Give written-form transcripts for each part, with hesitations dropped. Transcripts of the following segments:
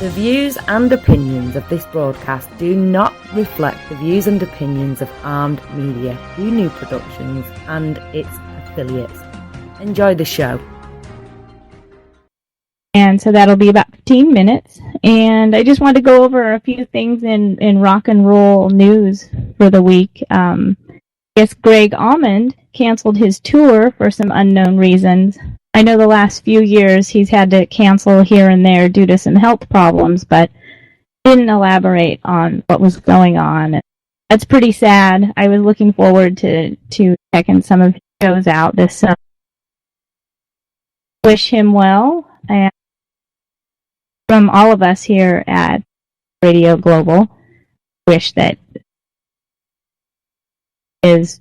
The views and opinions of this broadcast do not reflect the views and opinions of Armed Media, New Productions, and its affiliates. Enjoy the show. And so that'll be about 15 minutes. And I just wanted to go over a few things in rock and roll news for the week. Yes, Greg Almond canceled his tour for some unknown reasons. I know the last few years he's had to cancel here and there due to some health problems, but didn't elaborate on what was going on. That's pretty sad. I was looking forward to checking some of his shows out this summer. Wish him well, and from all of us here at Radio Global, wish that is,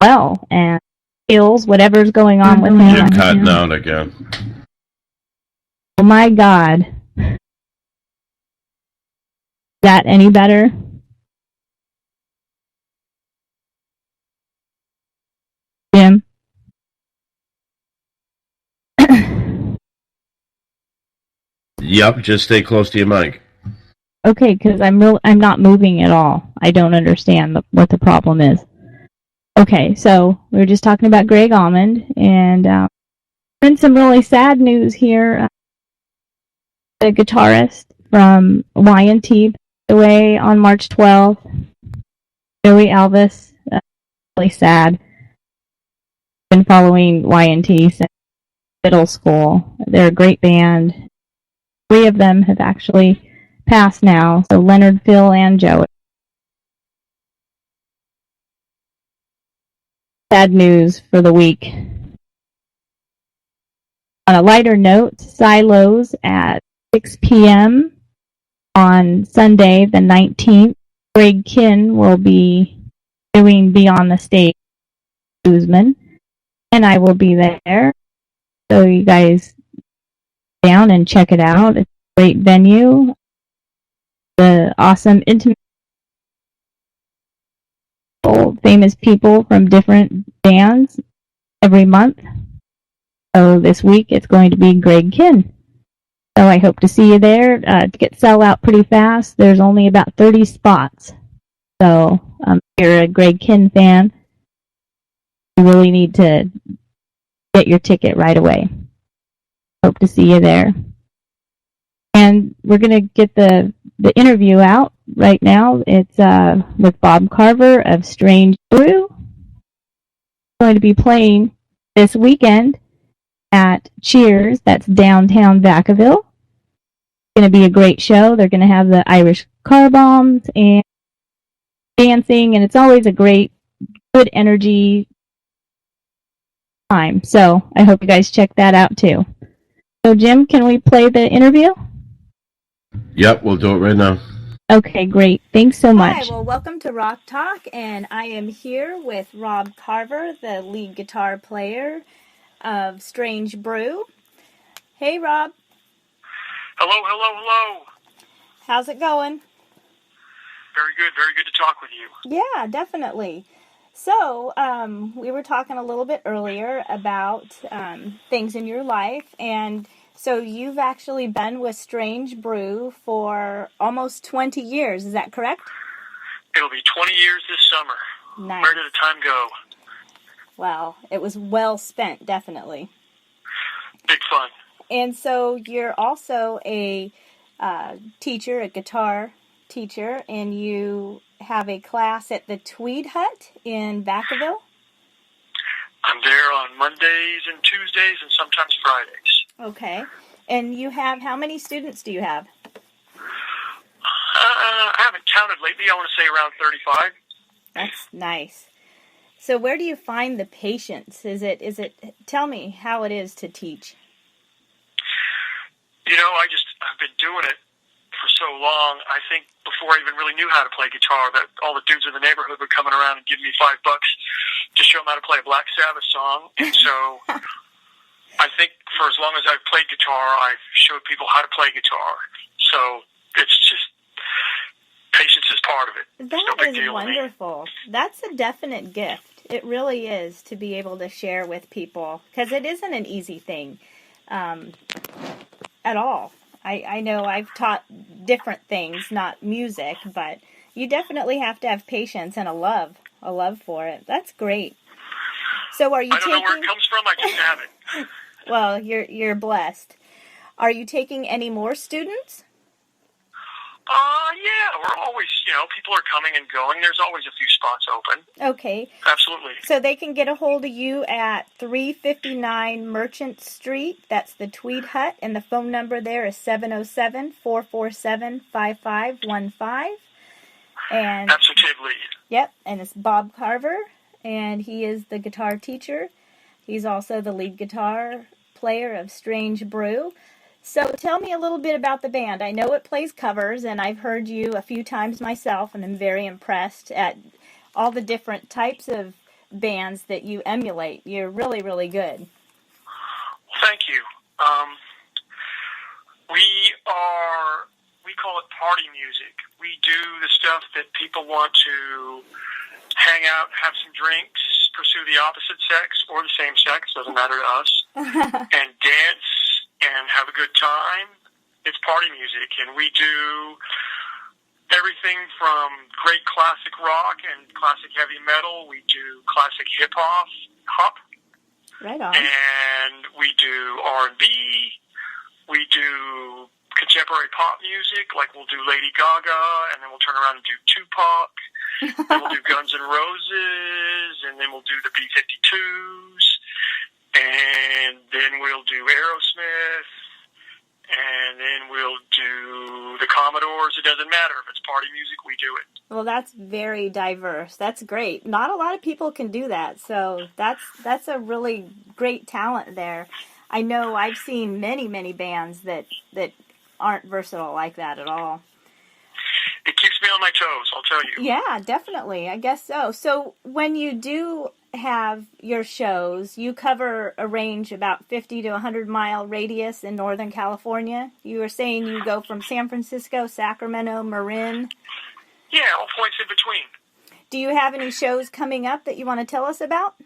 well, and feels whatever's going on with him. You're cutting out again. Oh my God. Is that any better? Jim? Yep, just stay close to your mic. Okay, because I'm not moving at all. I don't understand what the problem is. Okay, so we were just talking about Greg Almond, and been some really sad news here. The guitarist from Y&T passed away on March 12th. Joey Alvis, really sad. Been following Y&T since middle school. They're a great band. 3 of them have actually passed now, so Leonard, Phil, and Joey. Sad news for the week. On a lighter note, Silos at 6 p.m. on Sunday the 19th. Greg Kinn will be doing Beyond the Stage Guzman, and I will be there. So you guys down and check it out. It's a great venue. The awesome intimate famous people from different bands every month. So this week it's going to be Greg Kinn. So I hope to see you there. Tickets sell out pretty fast. There's only about 30 spots. So if you're a Greg Kinn fan, you really need to get your ticket right away. Hope to see you there. And we're going to get the interview out right now. It's with Bob Carver of Strange Brew. Going to be playing this weekend at Cheers. That's downtown Vacaville. It's going to be a great show. They're going to have the Irish car bombs and dancing, and it's always a great, good energy time. So I hope you guys check that out too. So Jim, can we play the interview? Yep, we'll do it right now. Okay, great. Thanks so much. Hi, well, welcome to Rock Talk, and I am here with Rob Carver, the lead guitar player of Strange Brew. Hey, Rob. Hello. How's it going? Very good to talk with you. Yeah, definitely. So, we were talking a little bit earlier about things in your life, and so you've actually been with Strange Brew for almost 20 years, is that correct? It'll be 20 years this summer. Nice. Where did the time go? Well, it was well spent, definitely. Big fun. And so you're also a teacher, a guitar teacher, and you have a class at the Tweed Hut in Vacaville? I'm there on Mondays and Tuesdays and sometimes Fridays. Okay. And you have, how many students do you have? I haven't counted lately. I want to say around 35. That's nice. So where do you find the patience? Is it, tell me how it is to teach. I've been doing it for so long. I think before I even really knew how to play guitar, that all the dudes in the neighborhood were coming around and giving me $5 to show them how to play a Black Sabbath song. And so I think for as long as I've played guitar, I've showed people how to play guitar. So it's just, patience is part of it. That is wonderful. That's a definite gift. It really is, to be able to share with people, because it isn't an easy thing at all. I know I've taught different things, not music, but you definitely have to have patience and a love for it. That's great. So are you I don't know where it comes from. I just have it. Well, you're blessed. Are you taking any more students? Yeah, we're always, people are coming and going. There's always a few spots open. Okay. Absolutely. So they can get a hold of you at 359 Merchant Street. That's the Tweed Hut, and the phone number there is 707-447-5515. And Absolutely. yep, and it's Bob Carver, and he is the guitar teacher. He's also the lead guitar player of Strange Brew. So tell me a little bit about the band. I know it plays covers, and I've heard you a few times myself, and I'm very impressed at all the different types of bands that you emulate. You're really, really good. Thank you. We call it party music. We do the stuff that people want to hang out, have some drinks, pursue the opposite sex or the same sex, doesn't matter to us, and dance and have a good time. It's party music, and we do everything from great classic rock and classic heavy metal. We do classic hop, Right on. and we do R&B. We do contemporary pop music, like we'll do Lady Gaga, and then we'll turn around and do Tupac. Then we'll do Guns N' Roses, and then we'll do the B-52s, and then we'll do Aerosmith, and then we'll do the Commodores. It doesn't matter. If it's party music, we do it. Well, that's very diverse. That's great. Not a lot of people can do that, so that's a really great talent there. I know I've seen many bands that aren't versatile like that at all. It keeps me on my toes, I'll tell you. Yeah, definitely. I guess so. So when you do have your shows, you cover a range about 50 to 100-mile radius in Northern California. You were saying you go from San Francisco, Sacramento, Marin. Yeah, all points in between. Do you have any shows coming up that you want to tell us about?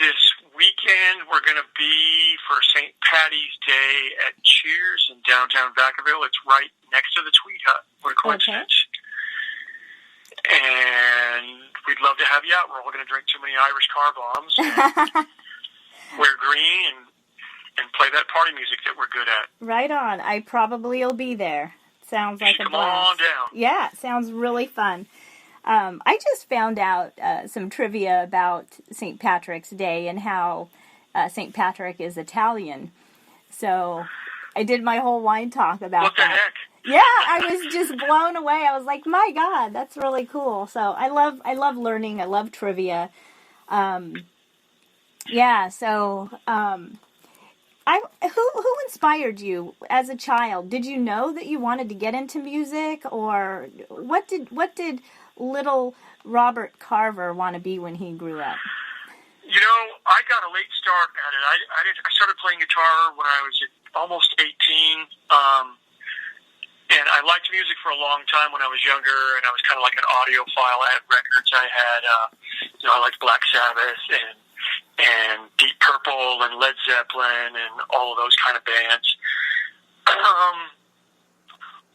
This weekend, we're going to be for St. Patty's Day at Cheers in downtown Vacaville. It's right next to the Tweed Hut. What a coincidence. Okay. And we'd love to have you out. We're all going to drink too many Irish car bombs and wear green and play that party music that we're good at. Right on. I probably will be there. Sounds like a blast. Come on down. Yeah, it sounds really fun. I just found out some trivia about St. Patrick's Day and how St. Patrick is Italian. So I did my whole wine talk about what the that. Heck? Yeah, I was just blown away. I was like, my God, that's really cool. So I love learning. I love trivia. Yeah, so who inspired you as a child? Did you know that you wanted to get into music, or what did little Robert Carver want to be when he grew up? I got a late start at it. I started playing guitar when I was almost 18, and I liked music for a long time when I was younger, and I was kind of like an audiophile. I had records. I had, I liked Black Sabbath and Deep Purple and Led Zeppelin and all of those kind of bands.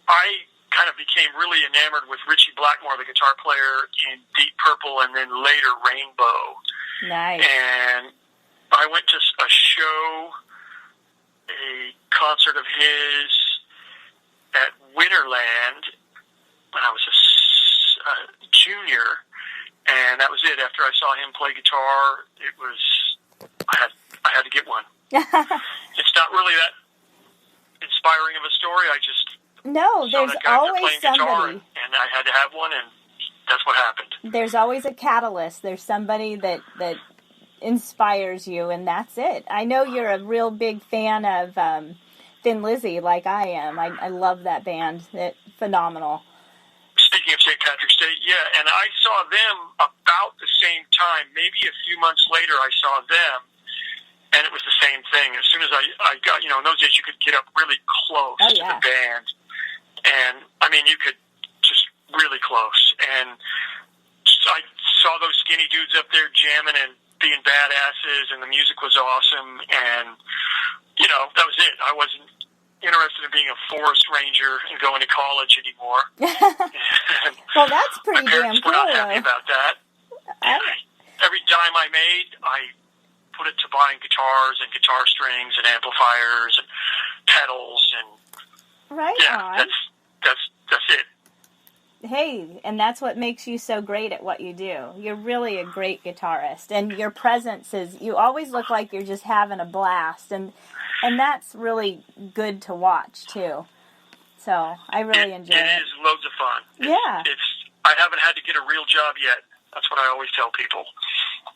I kind of became really enamored with Richie Blackmore, the guitar player in Deep Purple, and then later Rainbow. Nice. And I went to a concert of his at Winterland when I was a junior, and that was it. After I saw him play guitar, I had to get one. It's not really that inspiring of a story. I just there's always somebody, and I had to have one, and that's what happened. There's always a catalyst. There's somebody that inspires you, and that's it. I know you're a real big fan of Thin Lizzy, like I am. I love that band. It's phenomenal. Speaking of St. Patrick's Day, yeah, and I saw them about the same time. Maybe a few months later, I saw them, and it was the same thing. As soon as I got, in those days, you could get up really close to the band, and you could just really close. And I saw those skinny dudes up there jamming and being badasses, and the music was awesome, and that was it. I wasn't interested in being a forest ranger and going to college anymore. Well, that's pretty my parents damn were not cool. happy about that. Every dime I made, I put it to buying guitars and guitar strings and amplifiers and pedals and Right on. That's it. Hey, and that's what makes you so great at what you do. You're really a great guitarist, and your presence is, you always look like you're just having a blast, and that's really good to watch too. So I really enjoy it. It is loads of fun. I haven't had to get a real job yet. That's what I always tell people.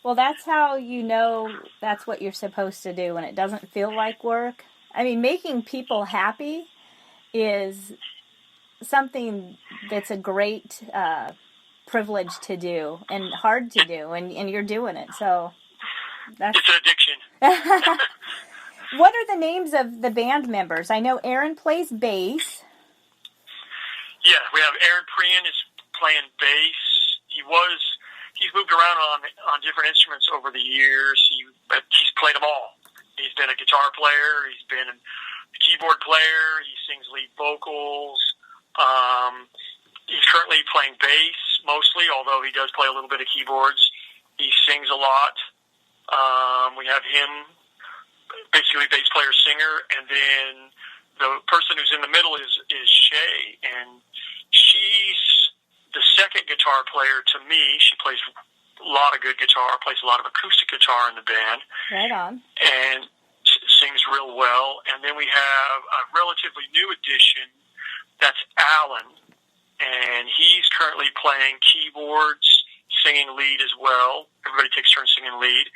Well, that's how you know that's what you're supposed to do when it doesn't feel like work. I mean, making people happy is something that's a great privilege to do and hard to do, and you're doing it. So that's it's an addiction. What are the names of the band members? I know Aaron plays bass. Yeah, we have Aaron Prian is playing bass. He's moved around on different instruments over the years. He's played them all. He's been a guitar player. He's been a keyboard player. He sings lead vocals. He's currently playing bass mostly, although he does play a little bit of keyboards. He sings a lot. We have him, basically bass player, singer, and then the person who's in the middle is Shay, and she's the second guitar player to me. She plays a lot of good guitar, plays a lot of acoustic guitar in the band. Right on. And sings real well. And then we have a relatively new addition. That's Alan, and he's currently playing keyboards, singing lead as well. Everybody takes turns singing lead,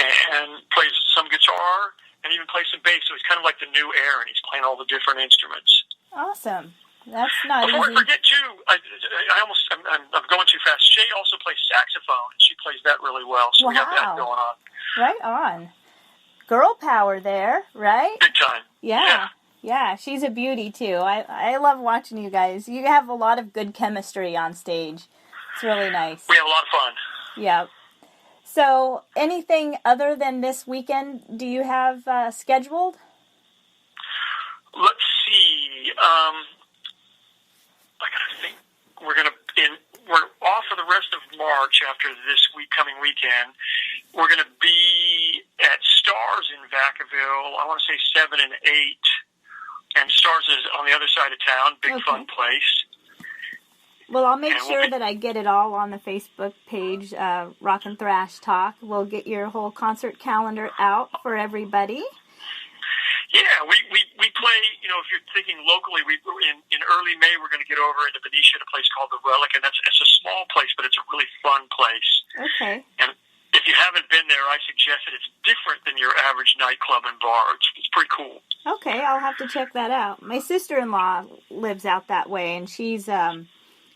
and plays some guitar, and even plays some bass. So he's kind of like the new Aaron. He's playing all the different instruments. Awesome. That's not Before easy. I forget too, I'm going too fast. Shay also plays saxophone, and she plays that really well. So we have that going on. Right on. Girl power there, right? Big time. Yeah, she's a beauty too. I love watching you guys. You have a lot of good chemistry on stage. It's really nice. We have a lot of fun. Yeah. So, anything other than this weekend do you have scheduled? Let's see. I gotta think. We're off for the rest of March after this coming weekend. We're gonna be at Stars in Vacaville. I want to say 7 and 8. And Stars is on the other side of town. Big fun place. Well, I'll make sure that I get it all on the Facebook page, Rock and Thrash Talk. We'll get your whole concert calendar out for everybody. Yeah, we play, if you're thinking locally, in early May we're going to get over into Benicia at a place called The Relic, and it's a small place, but it's a really fun place. Okay. And if you haven't been there, I suggest that it's different than your average nightclub and bar. It's pretty cool. Okay, I'll have to check that out. My sister-in-law lives out that way, and she's a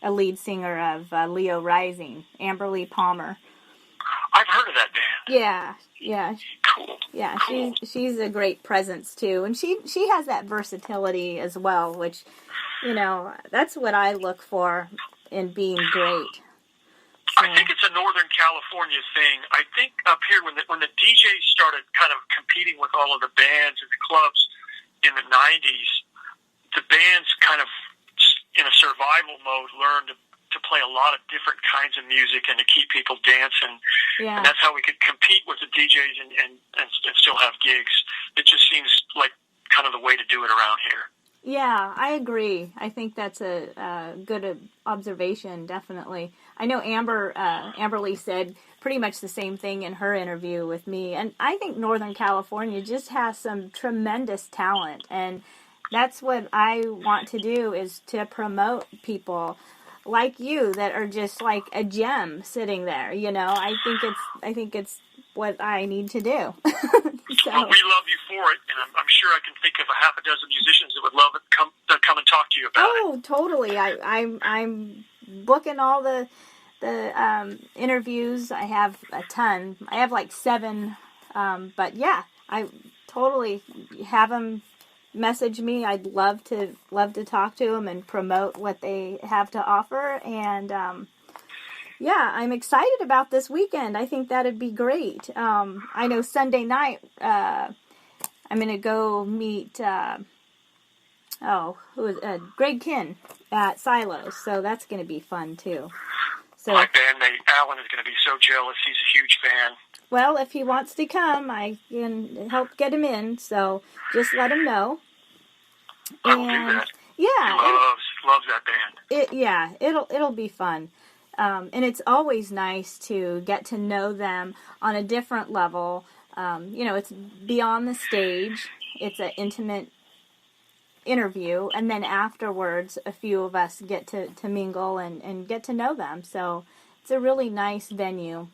lead singer of Leo Rising, Amberly Palmer. I've heard of that band. Yeah. Cool. Yeah, cool. She's a great presence too, and she has that versatility as well, which, that's what I look for in being great. So. I think it's a Northern California thing. I think up here when the DJs started kind of competing with all of the bands and the clubs in the 90s, the bands kind of in a survival mode learned to play a lot of different kinds of music and to keep people dancing. Yeah. And that's how we could compete with the DJs and still have gigs. It just seems like kind of the way to do it around here. Yeah, I agree. I think that's a good observation, definitely. I know Amberly said pretty much the same thing in her interview with me. And I think Northern California just has some tremendous talent. And that's what I want to do, is to promote people like you that are just like a gem sitting there. I think it's what I need to do. So. Well, we love you for it, and I'm sure I can think of a half a dozen musicians that would love it to come and talk to you about it. Oh, totally. I'm booking all the interviews. I have a ton. I have like 7, but yeah, I totally have them message me. I'd love to talk to them and promote what they have to offer. And yeah, I'm excited about this weekend. I think that'd be great. I know Sunday night I'm going to go meet who is Greg Kinn at Silos. So that's going to be fun too. So my bandmate Alan is going to be so jealous. He's a huge fan. Well, if he wants to come, I can help get him in. So just let him know. I will do that. Yeah, he loves that band. It'll be fun. And it's always nice to get to know them on a different level. It's beyond the stage. It's an intimate interview, and then afterwards a few of us get to mingle and get to know them. So it's a really nice venue.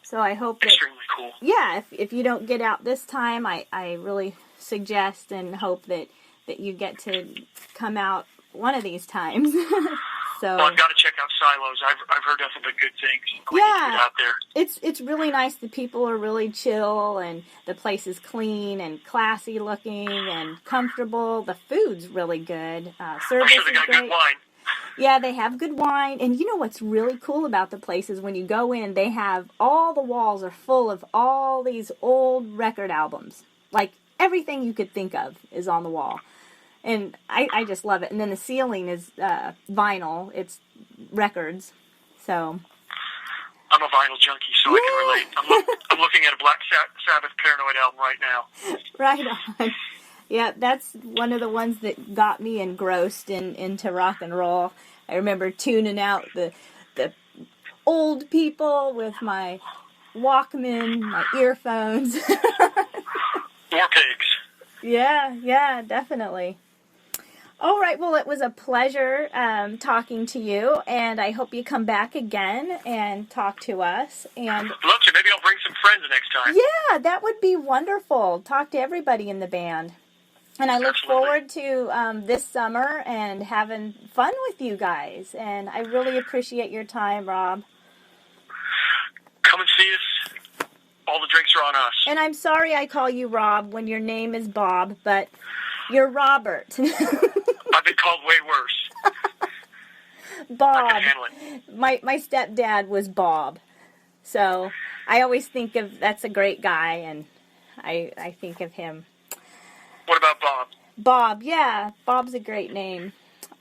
So I hope that, extremely cool. Yeah, if you don't get out this time, I really suggest and hope that you get to come out one of these times. So I've got to check out Silos. I've heard nothing but good things. We need to get out there. It's really nice. The people are really chill, and the place is clean and classy looking and comfortable. The food's really good. Service I'm sure they got is great. good wine. Yeah, they have good wine. And you know what's really cool about the place is when you go in, they have all the walls are full of all these old record albums. Like everything you could think of is on the wall. And I just love it. And then the ceiling is vinyl. It's records. So I'm a vinyl junkie, so I can relate. I'm looking at a Black Sabbath Paranoid album right now. Right on. Yeah, that's one of the ones that got me engrossed into rock and roll. I remember tuning out the old people with my Walkman, my earphones. War Pigs. Yeah, definitely. All right, well, it was a pleasure talking to you, and I hope you come back again and talk to us. And love to. Maybe I'll bring some friends next time. Yeah, that would be wonderful. Talk to everybody in the band. And I look forward to this summer and having fun with you guys. And I really appreciate your time, Rob. Come and see us. All the drinks are on us. And I'm sorry I call you Rob when your name is Bob, but you're Robert. I've been called way worse. Bob. I can handle it. My stepdad was Bob. So I always think of, that's a great guy, and I think of him. What about Bob? Bob, yeah. Bob's a great name.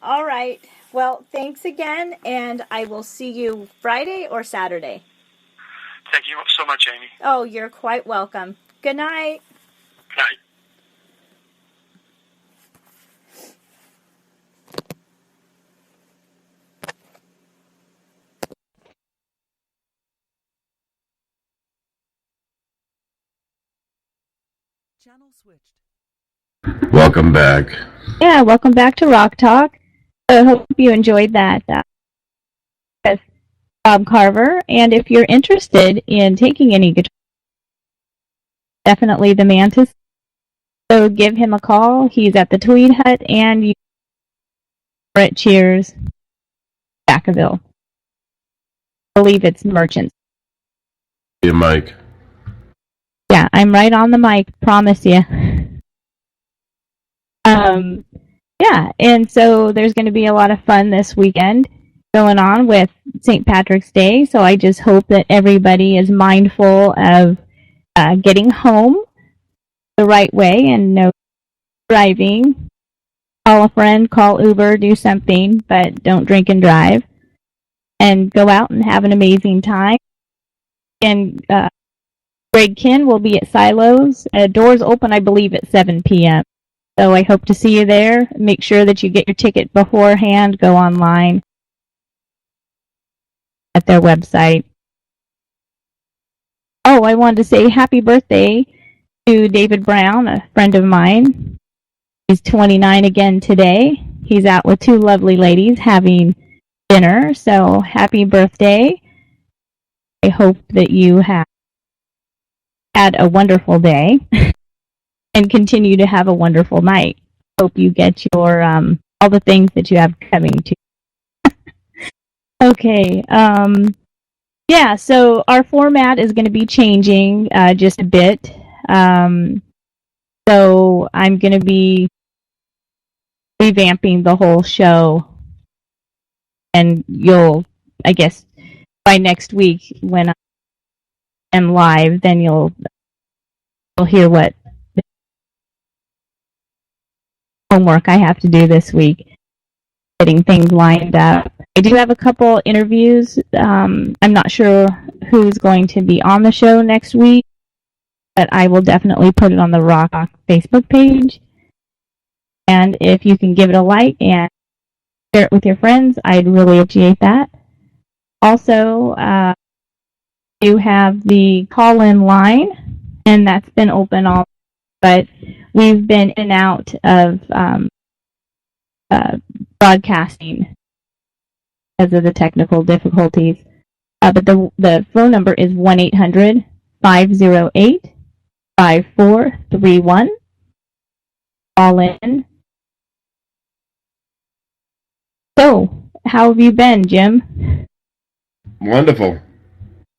All right. Well, thanks again, and I will see you Friday or Saturday. Thank you so much, Amy. Oh, you're quite welcome. Good night. Night. Channel switched. Welcome back. Yeah, welcome back to Rock Talk. I hope you enjoyed that with Bob Carver. And if you're interested in taking any guitar, definitely the man to see. So give him a call. He's at the Tweed Hut, and you at Cheers, Vacaville. I believe it's Merchants. Yeah, Mike. Yeah, I'm right on the mic, promise you. Yeah, and so there's going to be a lot of fun this weekend going on with St. Patrick's Day, so I just hope that everybody is mindful of getting home the right way and no driving. Call a friend, call Uber, do something, but don't drink and drive. And go out and have an amazing time. And Greg Kinn will be at Silos. Doors open, I believe, at 7 p.m. So I hope to see you there. Make sure that you get your ticket beforehand. Go online at their website. Oh, I wanted to say happy birthday to David Brown, a friend of mine. He's 29 again today. He's out with two lovely ladies having dinner. So happy birthday. I hope that you have had a wonderful day and continue to have a wonderful night. Hope you get your all the things that you have coming to. Okay. Yeah, so our format is going to be changing just a bit. So I'm going to be revamping the whole show. And you'll, I guess, by next week when I am live, then you'll hear what homework I have to do this week, getting things lined up. I do have a couple interviews. I'm not sure who's going to be on the show next week, but I will definitely put it on the Rock Facebook page. And if you can give it a like and share it with your friends, I'd really appreciate that. Also, you have the call-in line, and that's been open all, but we've been in and out of broadcasting because of the technical difficulties. But the phone number is 1-800-508-5431. Call in. So, how have you been, Jim? Wonderful.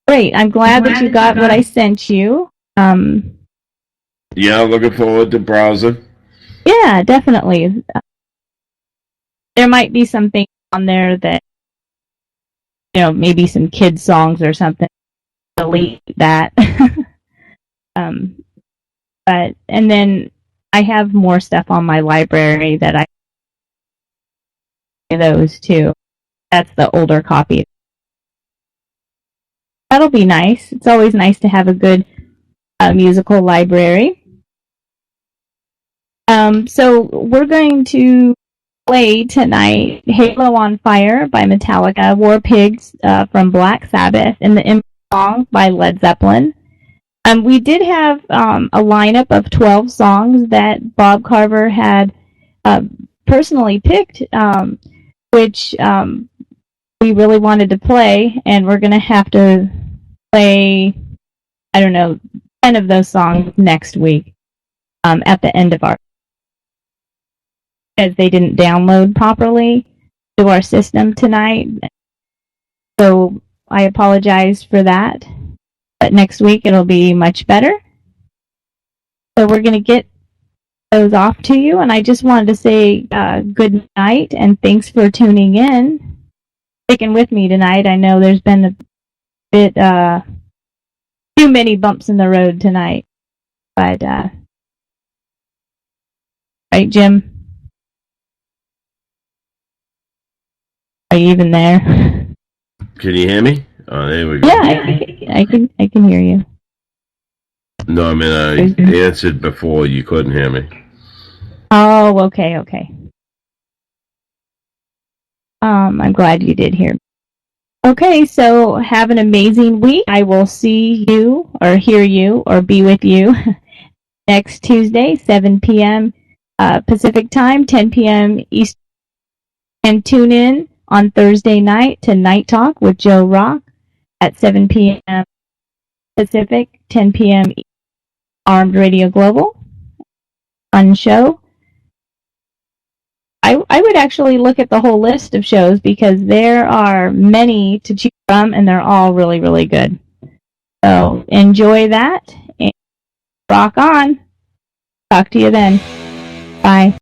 Great. I'm glad that you got what I sent you. Yeah, looking forward to browsing. Yeah, definitely. There might be something on there that, maybe some kids songs or something. Delete that. But and then I have more stuff on my library that I those too. That's the older copy. That'll be nice. It's always nice to have a good musical library. So we're going to play tonight Halo on Fire by Metallica, War Pigs from Black Sabbath, and the Impact song by Led Zeppelin. We did have a lineup of 12 songs that Bob Carver had personally picked, which we really wanted to play, and we're going to have to play, 10 of those songs next week at the end of our, because they didn't download properly to our system tonight. So I apologize for that. But next week it'll be much better. So we're going to get those off to you. And I just wanted to say good night and thanks for tuning in. Sticking with me tonight. I know there's been a bit, too many bumps in the road tonight. But, right, Jim? Are you even there? Can you hear me? Oh, there we go. Yeah, I can hear you. No, I mean, I answered before you couldn't hear me. Oh, okay. I'm glad you did hear me. Okay, so have an amazing week. I will see you, or hear you, or be with you next Tuesday, 7 p.m. Pacific Time, 10 p.m. Eastern. And tune in on Thursday night to Night Talk with Joe Rock at 7 p.m. Pacific, 10 p.m. Armed Radio Global. Fun show. I would actually look at the whole list of shows because there are many to choose from and they're all really, really good. So enjoy that and rock on. Talk to you then. Bye.